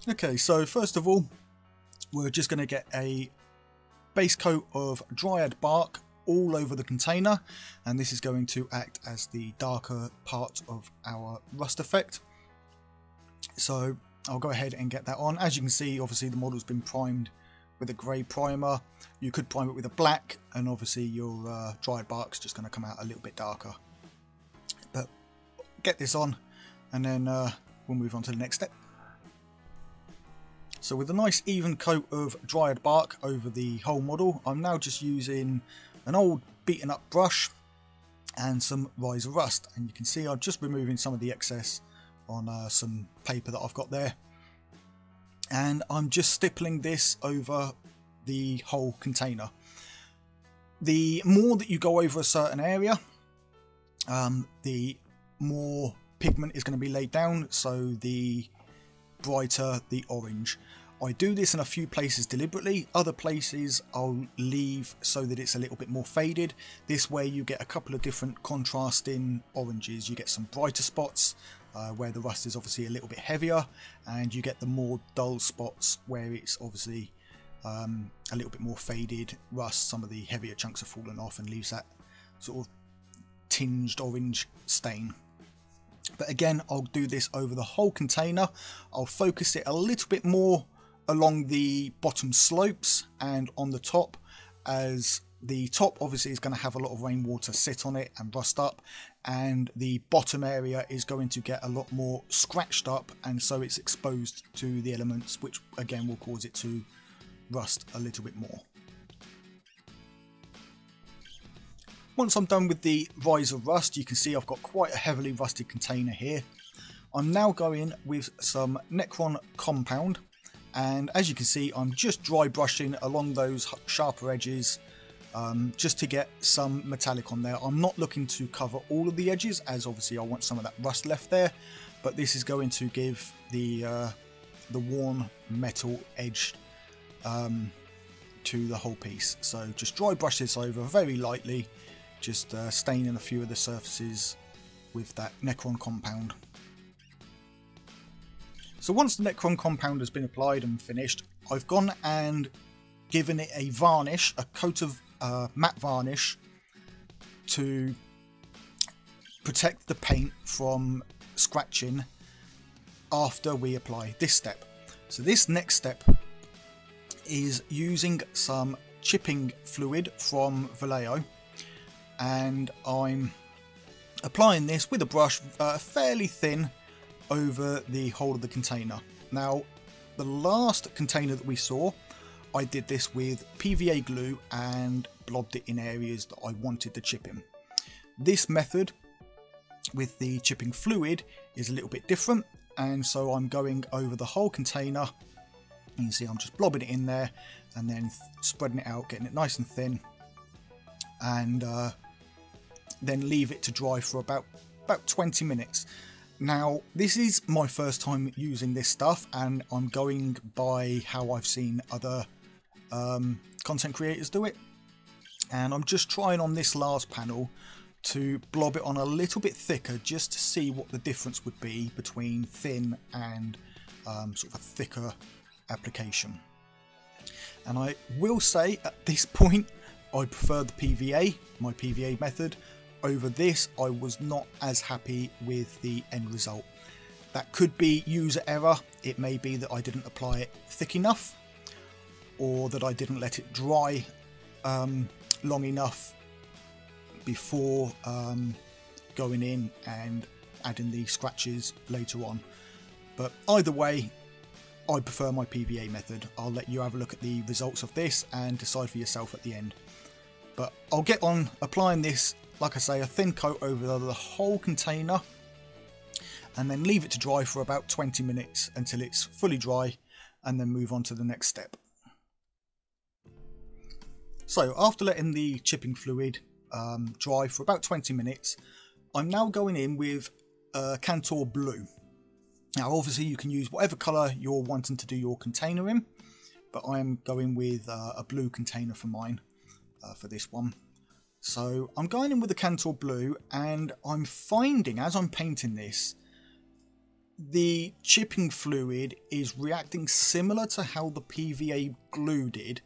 Okay, so first of all, we're just going to get a base coat of dryad bark all over the container, and this is going to act as the darker part of our rust effect. So I'll go ahead and get that on. As you can see, obviously the model's been primed with a grey primer. You could prime it with a black, and obviously your dryad bark's just going to come out a little bit darker. But get this on, and then we'll move on to the next step. So with a nice even coat of dryad bark over the whole model, I'm now just using an old beaten up brush and some riser rust, and you can see I'm just removing some of the excess on some paper that I've got there, and I'm just stippling this over the whole container. The more that you go over a certain area, the more pigment is going to be laid down, so the brighter the orange. I do this in a few places deliberately, other places I'll leave so that it's a little bit more faded. This way you get a couple of different contrasting oranges. You get some brighter spots where the rust is obviously a little bit heavier, and you get the more dull spots where it's obviously a little bit more faded rust. Some of the heavier chunks have fallen off and leaves that sort of tinged orange stain. But again, I'll do this over the whole container. I'll focus it a little bit more along the bottom slopes and on the top, as the top obviously is going to have a lot of rainwater sit on it and rust up, and the bottom area is going to get a lot more scratched up, and so it's exposed to the elements, which again will cause it to rust a little bit more. Once I'm done with the riser rust, you can see I've got quite a heavily rusted container here. I'm now going with some Necron compound, and as you can see I'm just dry brushing along those sharper edges just to get some metallic on there. I'm not looking to cover all of the edges, as obviously I want some of that rust left there, but this is going to give the worn metal edge to the whole piece. So just dry brush this over very lightly, just staining a few of the surfaces with that Necron compound. So once the Necron compound has been applied and finished, I've gone and given it a varnish, a coat of matte varnish, to protect the paint from scratching after we apply this step. So this next step is using some chipping fluid from Vallejo, and I'm applying this with a brush fairly thin over the whole of the container. Now, the last container that we saw, I did this with PVA glue and blobbed it in areas that I wanted to chip in. This method with the chipping fluid is a little bit different, and so I'm going over the whole container. You can see I'm just blobbing it in there and then spreading it out, getting it nice and thin, and then leave it to dry for about 20 minutes. Now, this is my first time using this stuff, and I'm going by how I've seen other content creators do it, and I'm just trying on this last panel to blob it on a little bit thicker, just to see what the difference would be between thin and sort of a thicker application. And I will say at this point I prefer the PVA, my PVA method. Over this, I was not as happy with the end result. That could be user error. It may be that I didn't apply it thick enough, or that I didn't let it dry long enough before going in and adding the scratches later on. But either way, I prefer my PVA method. I'll let you have a look at the results of this and decide for yourself at the end. But I'll get on applying this, like I say, a thin coat over the whole container, and then leave it to dry for about 20 minutes until it's fully dry, and then move on to the next step. So after letting the chipping fluid dry for about 20 minutes, I'm now going in with Cantor Blue. Now obviously you can use whatever colour you're wanting to do your container in, but I am going with a blue container for mine for this one. So I'm going in with the Cantor Blue, and I'm finding as I'm painting this, the chipping fluid is reacting similar to how the PVA glue did,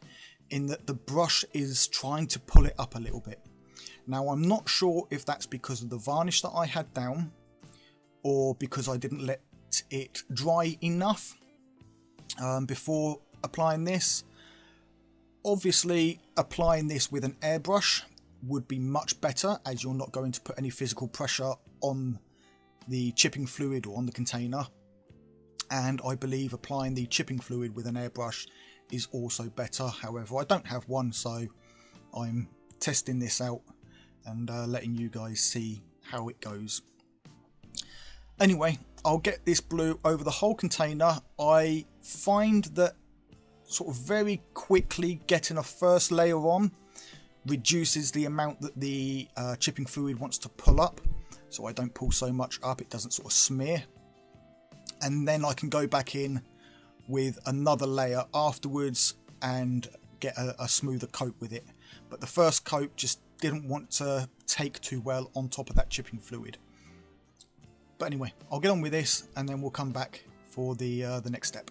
in that the brush is trying to pull it up a little bit. Now I'm not sure if that's because of the varnish that I had down, or because I didn't let it dry enough before applying this. Obviously applying this with an airbrush would be much better, as you're not going to put any physical pressure on the chipping fluid or on the container, and I believe applying the chipping fluid with an airbrush is also better. However, I don't have one, so I'm testing this out and letting you guys see how it goes. Anyway, I'll get this blue over the whole container. I find that sort of very quickly getting a first layer on reduces the amount that the chipping fluid wants to pull up, so I don't pull so much up, it doesn't sort of smear, and then I can go back in with another layer afterwards and get a smoother coat with it. But the first coat just didn't want to take too well on top of that chipping fluid. But anyway, I'll get on with this and then we'll come back for the next step.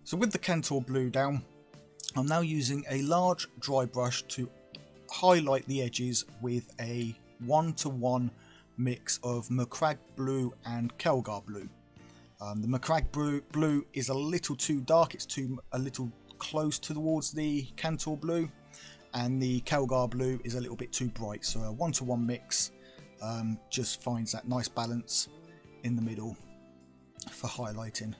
So with the Cantor blue down, I'm now using a large dry brush to highlight the edges with a 1-to-1 mix of Macragge blue and Kelgar blue. The Macragge blue is a little too dark, it's a little close towards the Cantor blue, and the Kelgar blue is a little bit too bright, so a 1-to-1 mix just finds that nice balance in the middle for highlighting.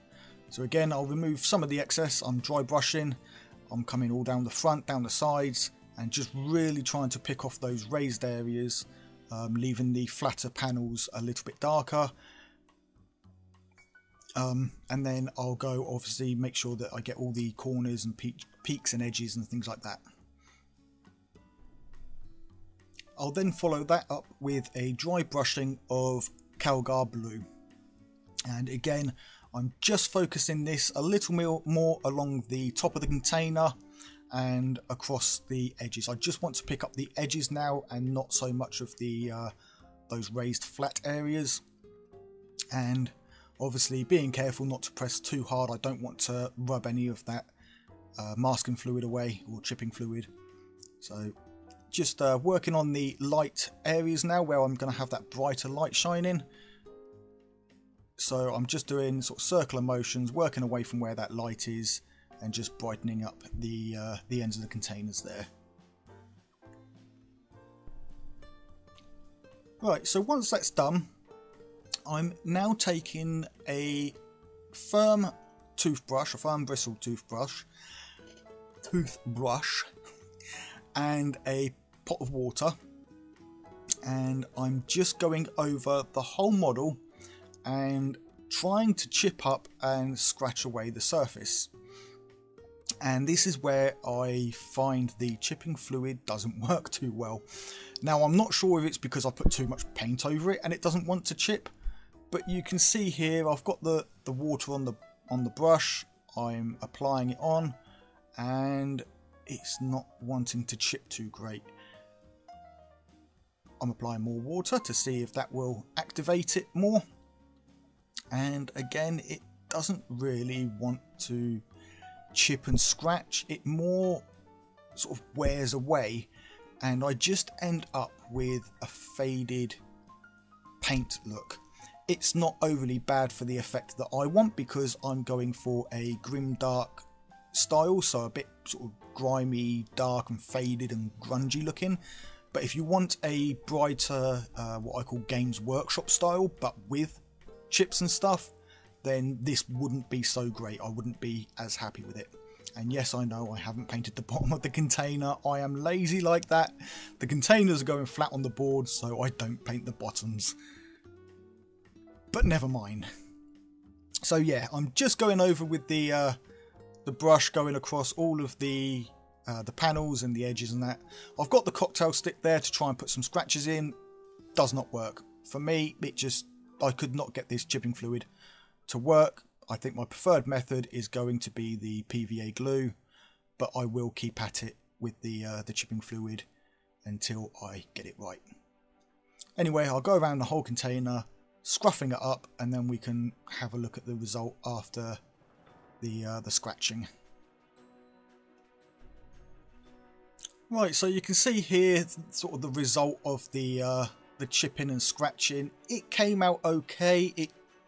So again, I'll remove some of the excess. I'm dry brushing, I'm coming all down the front, down the sides, and just really trying to pick off those raised areas, leaving the flatter panels a little bit darker. And then I'll go obviously make sure that I get all the corners and peaks and edges and things like that. I'll then follow that up with a dry brushing of Kelgar blue, and again I'm just focusing this a little more along the top of the container and across the edges. I just want to pick up the edges now and not so much of the those raised flat areas, and obviously being careful not to press too hard. I don't want to rub any of that masking fluid away or chipping fluid. So just working on the light areas now where I'm going to have that brighter light shining. So I'm just doing sort of circular motions, working away from where that light is and just brightening up the ends of the containers there. Right, so once that's done, I'm now taking a firm toothbrush, a firm bristle toothbrush, and a pot of water, and I'm just going over the whole model and trying to chip up and scratch away the surface. And this is where I find the chipping fluid doesn't work too well. Now I'm not sure if it's because I put too much paint over it and it doesn't want to chip, but you can see here I've got the water on the brush, I'm applying it on, and it's not wanting to chip too great. I'm applying more water to see if that will activate it more, and again it doesn't really want to chip and scratch. It more sort of wears away, and I just end up with a faded paint look. It's not overly bad for the effect that I want because I'm going for a grim dark style, so a bit sort of grimy, dark and faded and grungy looking. But if you want a brighter what I call Games Workshop style but with chips and stuff, then this wouldn't be so great. I wouldn't be as happy with it. And yes, I know I haven't painted the bottom of the container. I am lazy like that. The containers are going flat on the board, so I don't paint the bottoms. But never mind. So yeah, I'm just going over with the brush, going across all of the panels and the edges and that. I've got the cocktail stick there to try and put some scratches in. Does not work. For me, I could not get this chipping fluid to work. I think my preferred method is going to be the PVA glue, but I will keep at it with the chipping fluid until I get it right. Anyway, I'll go around the whole container, scruffing it up, and then we can have a look at the result after the scratching. Right, so you can see here sort of the result of the chipping and scratching. It came out okay,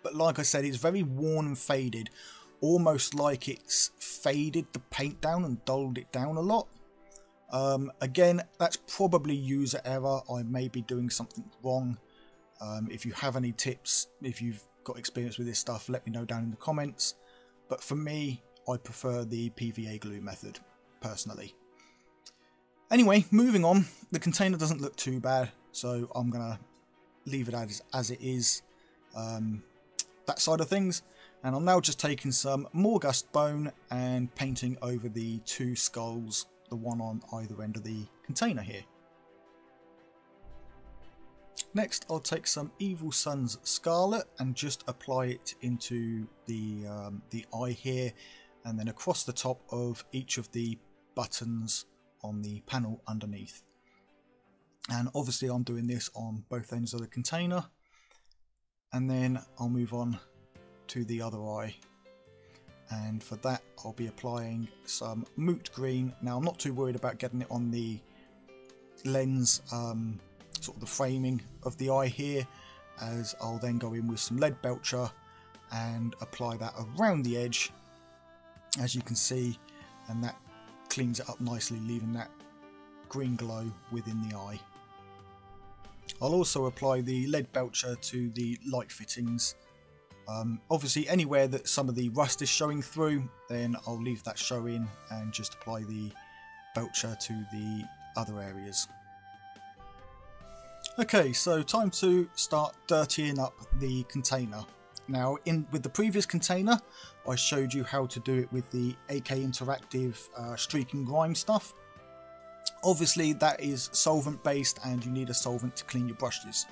but like I said, it's very worn and faded, almost like it's faded the paint down and dulled it down a lot. Again, that's probably user error. I may be doing something wrong. If you have any tips, if you've got experience with this stuff, let me know down in the comments. But for me, I prefer the PVA glue method, personally. Anyway, moving on. The container doesn't look too bad, so I'm going to leave it as it is, that side of things. And I'm now just taking some Morgust bone and painting over the two skulls, the one on either end of the container here. Next, I'll take some Evil Sun's Scarlet and just apply it into the eye here, and then across the top of each of the buttons on the panel underneath. And obviously I'm doing this on both ends of the container, and then I'll move on to the other eye, and for that I'll be applying some Moot Green. Now I'm not too worried about getting it on the lens, sort of the framing of the eye here, as I'll then go in with some Lead Belcher and apply that around the edge, as you can see, and that cleans it up nicely, leaving that green glow within the eye. I'll also apply the Lead Belcher to the light fittings. Obviously anywhere that some of the rust is showing through, then I'll leave that showing and just apply the Belcher to the other areas. Okay, so time to start dirtying up the container. Now, with the previous container, I showed you how to do it with the AK Interactive streak and grime stuff. Obviously, that is solvent based, and you need a solvent to clean your brushes.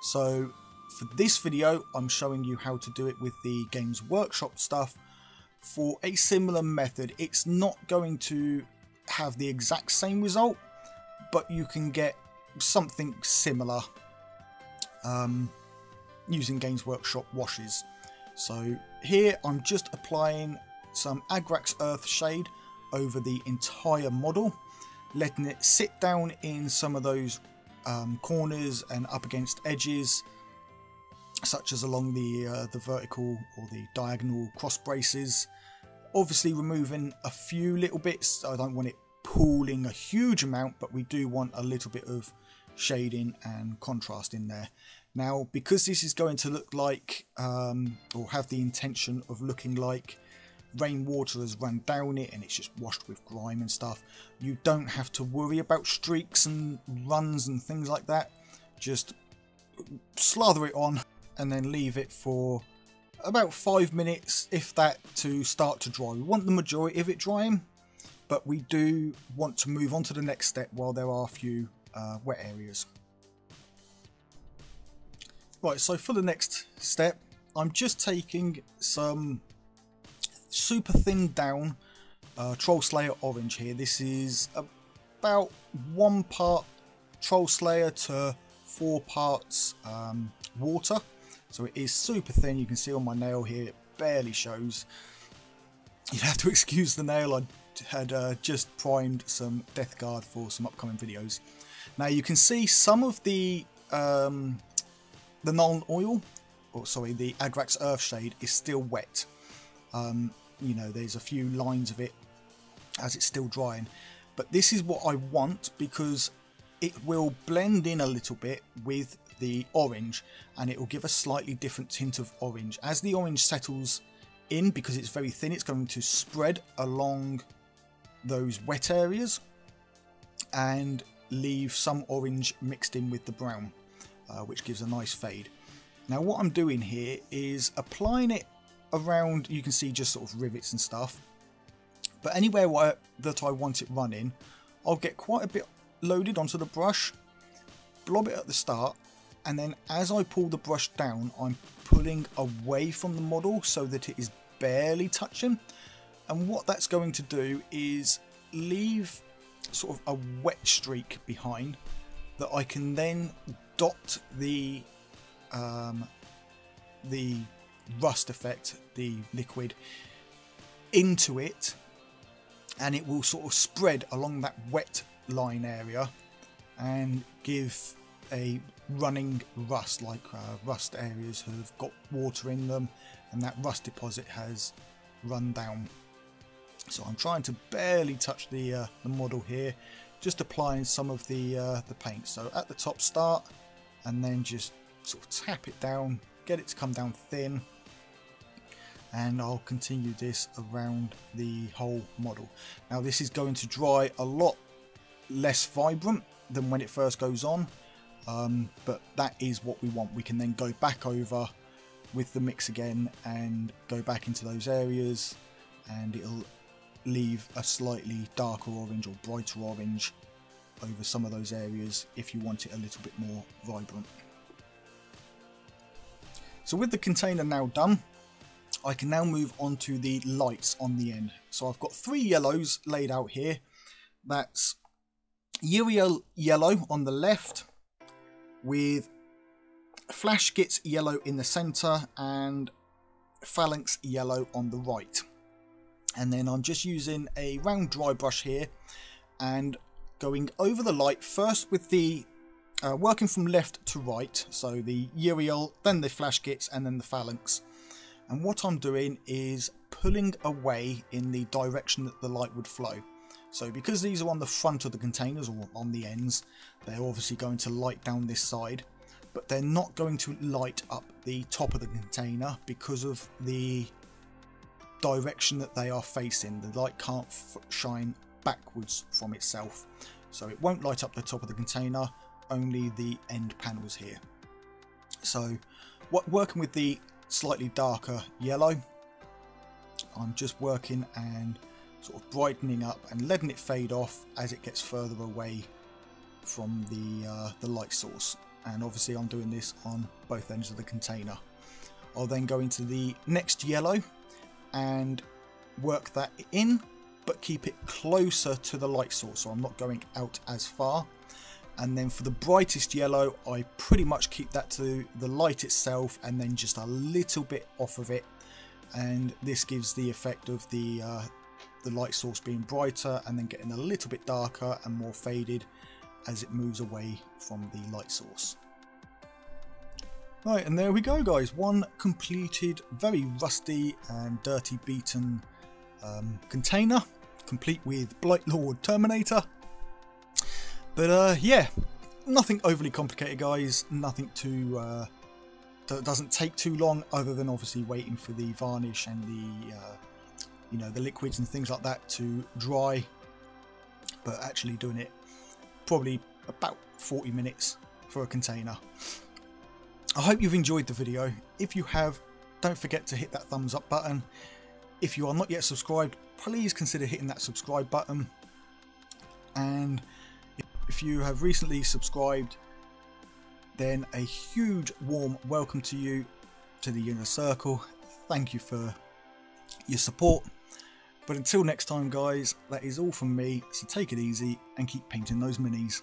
So, for this video, I'm showing you how to do it with the Games Workshop stuff for a similar method. It's not going to have the exact same result, but you can get something similar using Games Workshop washes. So here I'm just applying some Agrax Earth Shade over the entire model, letting it sit down in some of those corners and up against edges, such as along the vertical or the diagonal cross braces. Obviously removing a few little bits. I don't want it pooling a huge amount, but we do want a little bit of shading and contrast in there. Now, because this is going to look like, or have the intention of looking like rainwater has run down it and it's just washed with grime and stuff, you don't have to worry about streaks and runs and things like that. Just slather it on and then leave it for about 5 minutes, if that, to start to dry. We want the majority of it drying, but we do want to move on to the next step while there are a few wet areas. Right, so for the next step, I'm just taking some super thinned down Troll Slayer Orange here. This is about 1 part Troll Slayer to 4 parts water. So it is super thin. You can see on my nail here, it barely shows. You'd have to excuse the nail. I had just primed some Death Guard for some upcoming videos. Now you can see some of the Nuln Oil, or sorry, the Agrax Earth Shade is still wet. You know, there's a few lines of it as it's still drying. But this is what I want, because it will blend in a little bit with the orange, and it will give a slightly different tint of orange. As the orange settles in, because it's very thin, it's going to spread along those wet areas and leave some orange mixed in with the brown, which gives a nice fade. Now what I'm doing here is applying it around, you can see just sort of rivets and stuff, but anywhere that I want it running, I'll get quite a bit loaded onto the brush, blob it at the start, and then as I pull the brush down, I'm pulling away from the model so that it is barely touching. And what that's going to do is leave sort of a wet streak behind that I can then dot the the rust effect, the liquid, into it, and it will sort of spread along that wet line area and give a running rust, like rust areas have got water in them and that rust deposit has run down. So I'm trying to barely touch the model here, just applying some of the paint. So at the top start, and then just sort of tap it down, get it to come down thin, and I'll continue this around the whole model. Now this is going to dry a lot less vibrant than when it first goes on, but that is what we want. We can then go back over with the mix again and go back into those areas, and it'll leave a slightly darker orange or brighter orange over some of those areas if you want it a little bit more vibrant. So with the container now done, I can now move on to the lights on the end. So I've got 3 yellows laid out here. That's Uriel yellow on the left, with Flash Gits yellow in the centre and Phalanx yellow on the right. And then I'm just using a round dry brush here and going over the light first with the working from left to right, so the Uriel, then the Flash Gits, and then the Phalanx. And what I'm doing is pulling away in the direction that the light would flow. So because these are on the front of the containers or on the ends, they're obviously going to light down this side, but they're not going to light up the top of the container because of the direction that they are facing. The light can't shine backwards from itself, so it won't light up the top of the container, only the end panels here. So working with the slightly darker yellow, I'm just working and sort of brightening up and letting it fade off as it gets further away from the light source. And obviously I'm doing this on both ends of the container. I'll then go into the next yellow and work that in, but keep it closer to the light source, so I'm not going out as far. And then for the brightest yellow, I pretty much keep that to the light itself and then just a little bit off of it, and this gives the effect of the light source being brighter and then getting a little bit darker and more faded as it moves away from the light source. Right, and there we go guys, one completed, very rusty and dirty beaten container, complete with Blight Lord Terminator. But yeah, nothing overly complicated guys, nothing too, that doesn't take too long, other than obviously waiting for the varnish and the you know, the liquids and things like that to dry, but actually doing it probably about 40 minutes for a container. I hope you've enjoyed the video. If you have, don't forget to hit that thumbs up button. If you are not yet subscribed, please consider hitting that subscribe button. And if you have recently subscribed, then a huge warm welcome to you to the inner circle. Thank you for your support. But until next time guys, that is all from me, so take it easy and keep painting those minis.